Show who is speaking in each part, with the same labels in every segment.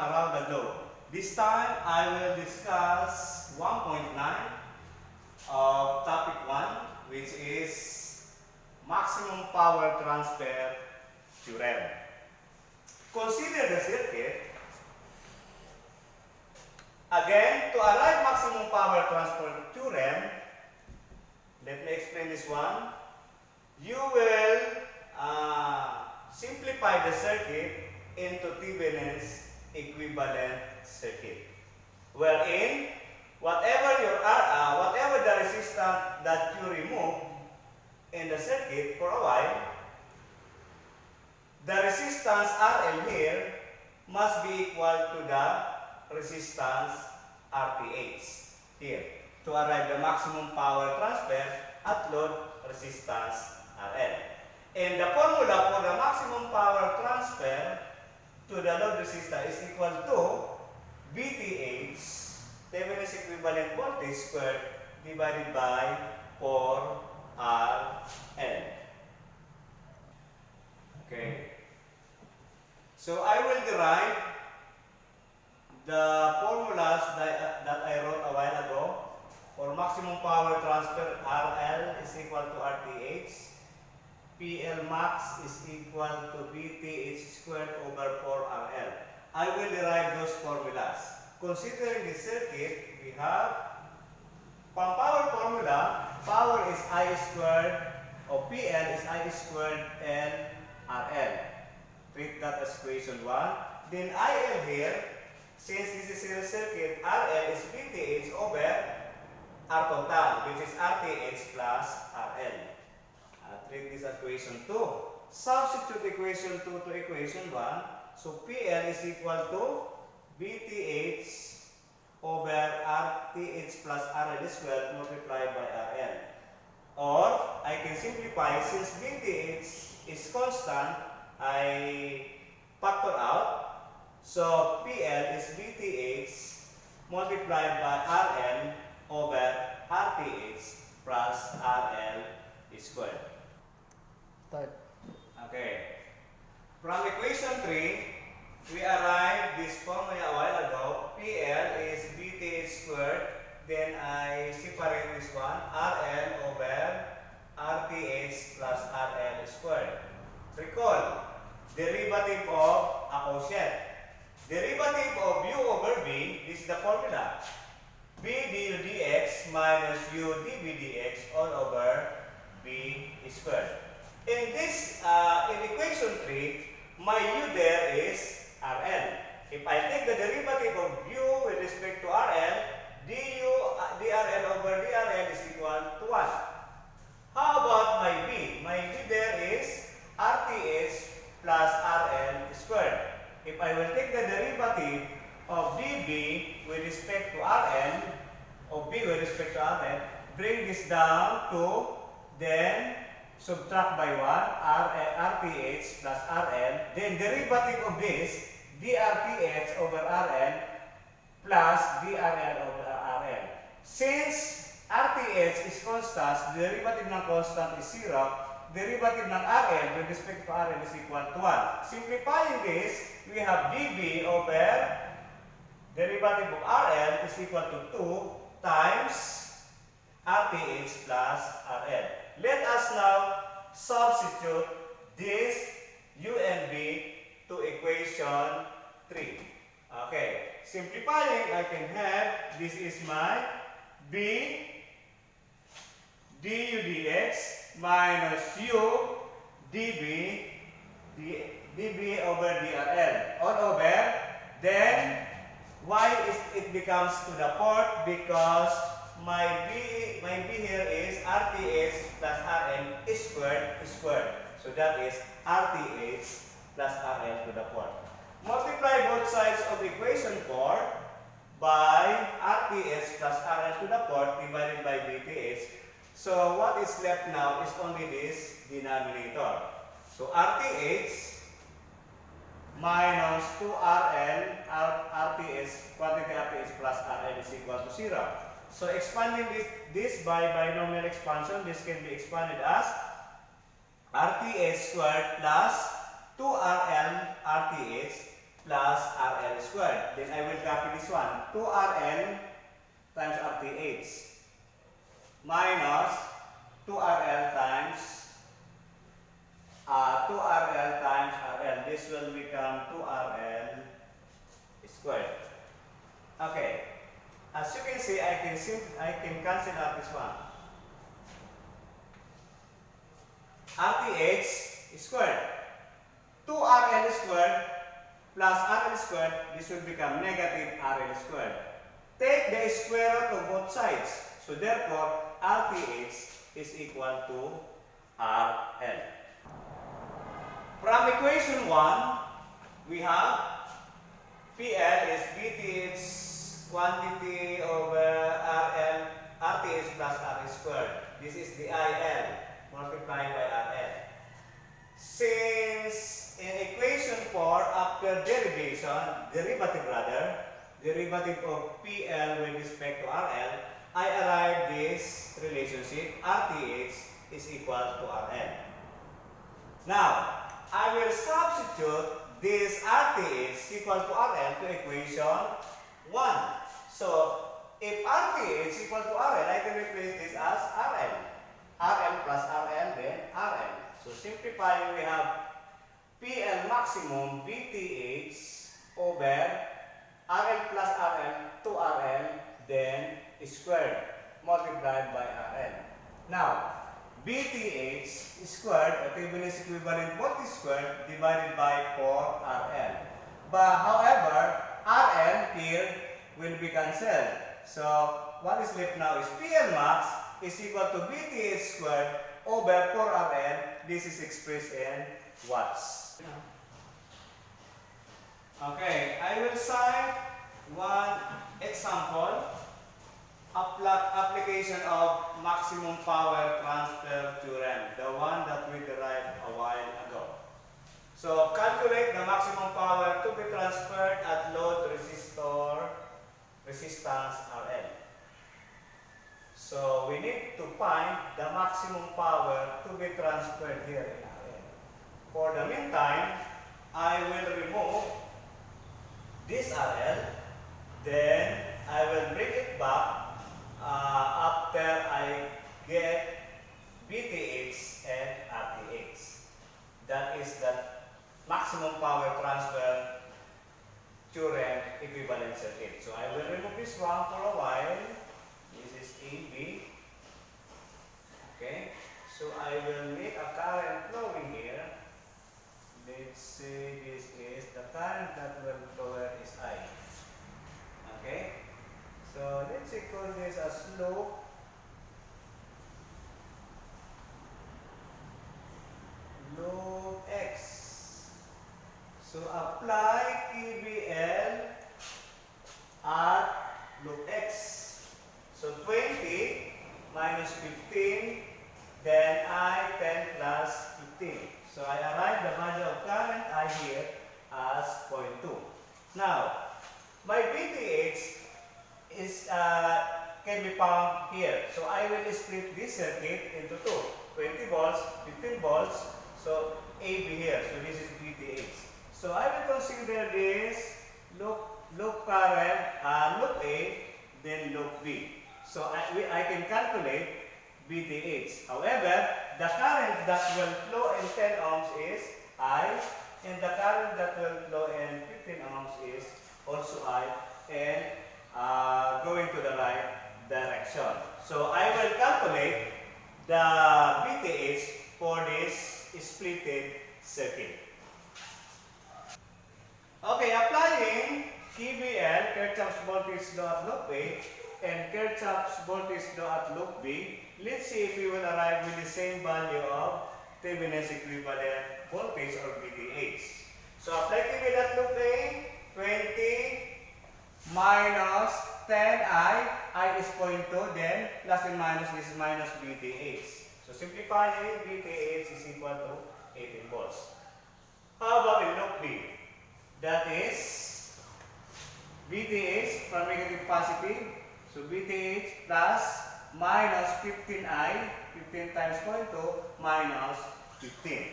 Speaker 1: around the globe. This time, I will discuss 1.9 of topic 1, which is maximum power transfer theorem. Consider the circuit. Again, to arrive maximum power transfer theorem, let me explain this one. You will simplify the circuit into Thevenin's equivalent circuit, wherein whatever the resistance that you remove in the circuit for a while, the resistance RL here must be equal to the resistance RTH here to arrive the maximum power transfer at load resistance RL. And the formula for the maximum power transfer to the load resistance is equal to VTH, Thevenin's equivalent voltage squared, divided by 4RL. Okay. So I will derive the formulas that I wrote a while ago. For maximum power transfer, RL is equal to RTH. PL max is equal to VTH squared over 4RL. I will derive those formulas. Considering the circuit, we have power formula, power is I squared, or PL is I squared L RL. Treat that as equation 1. Then IL here, since this is a circuit, RL is VTH over R total, which is RTH plus RL. Treat this as equation 2. Substitute equation 2 to equation 1. So PL is equal to VTH over RTH plus RL squared multiplied by RL. Or I can simplify, since VTH is constant, I factor out. So PL is VTH multiplied by RL over RTH plus RL squared.
Speaker 2: Start.
Speaker 1: Okay. From equation 3, we arrived this formula a while ago. PL is VTH squared. Then I separate this one. RL over RTH plus RL squared. Recall, derivative of a quotient. Derivative of U over V, this is the formula. V du dx minus U dv dx all over V squared. In this, in equation 3, my U there is RL. If I take the derivative of U with respect to RL, drl over drl is equal to 1. How about my V? My V there is RTH plus RL squared. If I will take the derivative of dV with respect to RL, or V with respect to RL, bring this down to, then subtract by 1, RTH plus RL, then derivative of this, drTH over RL plus drl over RL. Since RTH is constant, derivative ng constant is 0, derivative ng RL with respect to RL is equal to 1. Simplifying this, we have dV over derivative of RL is equal to 2 times RTH plus RL. Let us now substitute this U and V to equation 3. Okay. Simplifying, I can have, this is my B du dx minus U dV over drl all over, then why is it becomes to the fourth? Because my B here is RTH plus RL squared. So that is RTH plus RL to the fourth. Multiply both sides of equation 4 by RTH plus RL to the fourth divided by VTH. So what is left now is only this denominator. So RTH minus 2RL, RTH, quantity RTH plus RL is equal to 0. So expanding this by binomial expansion, this can be expanded as RTH squared plus 2RL RTH plus RL squared. Then I will copy this one. 2RL times RTH minus 2RL times 2RL times RL. This will become 2RL squared. Okay. As you can see, I can cancel out this one. RTH squared. 2RL squared plus RL squared, this will become negative RL squared. Take the square root of both sides. So therefore, RTH is equal to RL. From equation 1, we have PL is BTH quantity over RL, RTH plus RL squared. This is the IL multiplied by RL. Since in equation 4, after derivative of PL with respect to RL, I arrive this relationship RTH is equal to RL. Now, I will substitute this RTH equal to RL to equation 1. So, if RTH is equal to RL, I can replace this as RL. RL plus RL, then RL. So, simplifying, we have PL maximum BTH over RL plus RL to RL, then squared multiplied by RL. Now, BTH squared, Thevenin's equivalent voltage squared, divided by 4RL. But however, RL here will be cancelled. So, what is left now is PL max is equal to BTH squared over 4RL. This is expressed in watts. Okay, I will cite one example. Application of maximum power transfer theorem, the one that we derived a while ago. So calculate the maximum power to be transferred at load resistance RL. So we need to find the maximum power to be transferred here in RL. For the meantime, I will remove this RL, then I will bring it back after I get BTH and RTH. That is the maximum power transfer theorem equivalent circuit. So I will remove this one for a while. This is AB. Okay. So I will make a current flowing here. Let's say this is the current that will flow here is I. Okay. So let's call this a slope loop X. So apply KVL at loop X. So 20 minus 15, then I 10 plus 15. So I arrive the value of current I here as 0.2. Now, my VTH is can be found here. So I will split this circuit into two. 20 volts, 15 volts. So AB here. So this is VTH. So I will consider this loop current, loop A, then loop B. So I can calculate VTH. However, the current that will flow in 10 ohms is I, and the current that will flow in 15 ohms is also I, and going to the right direction. So I will calculate the VTH for this splitted circuit. Okay, applying KVL, Kirchhoff's voltage law at loop A, and Kirchhoff's voltage law at loop B, let's see if we will arrive with the same value of Thevenin's equivalent voltage or VTH. So apply KVL at loop A, 20 minus 10I, I is 0.2, then plus and minus this is minus VTH. So simplifying, VTH is equal to 18 volts. How about in loop B? That is VTH from negative positive. So VTH plus minus 15I, 15 times 0.2 minus 15.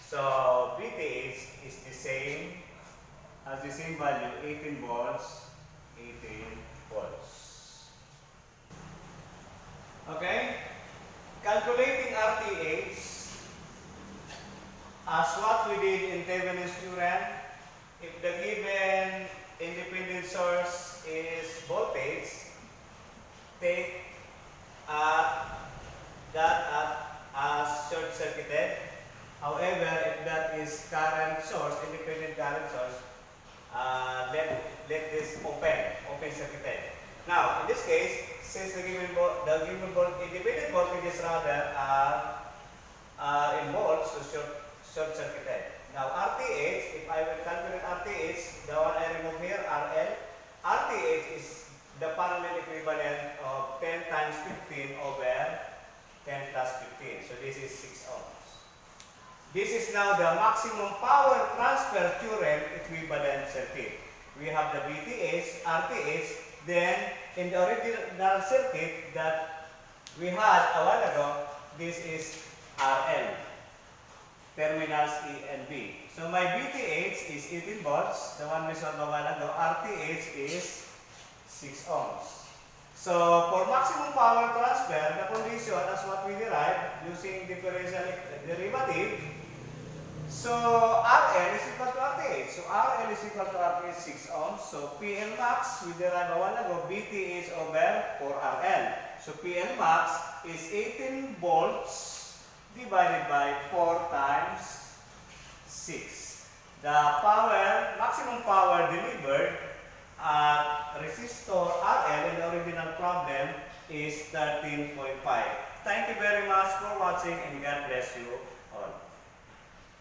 Speaker 1: So VTH is the same has the same value, 18 volts, 18 volts. Okay? Calculating RTH as what we did in Thevenin's theorem. If the given independent source is voltage, take that as short-circuited. However, if that is current source, independent current source, let this open circuited. Now, in this case, since the given independent voltages rather are in volts, so short-circuited. Now, RTH, if I will calculate RTH, the one I remove here, RL, RTH is the parallel equivalent of 10 times 15 over 10 plus 15. So this is 6 ohms. This is now the maximum power transfer theorem equivalent circuit. We have the VTH, RTH, then in the original circuit that we had a while ago, this is RL, terminals E and B. So my VTH is 18 volts, the one we saw a while ago. RTH is 6 ohms. So for maximum power transfer, the condition as what we derived using differential derivative. So RL is equal to RTH. So RL is equal to RTH 6 ohms. So PL max, we derived a while ago, VTH over 4RL. So PL max is 18 volts divided by 4 times 6. The power, maximum power delivered at resistor RL in the original problem is 13.5. Thank you very much for watching and God bless you all.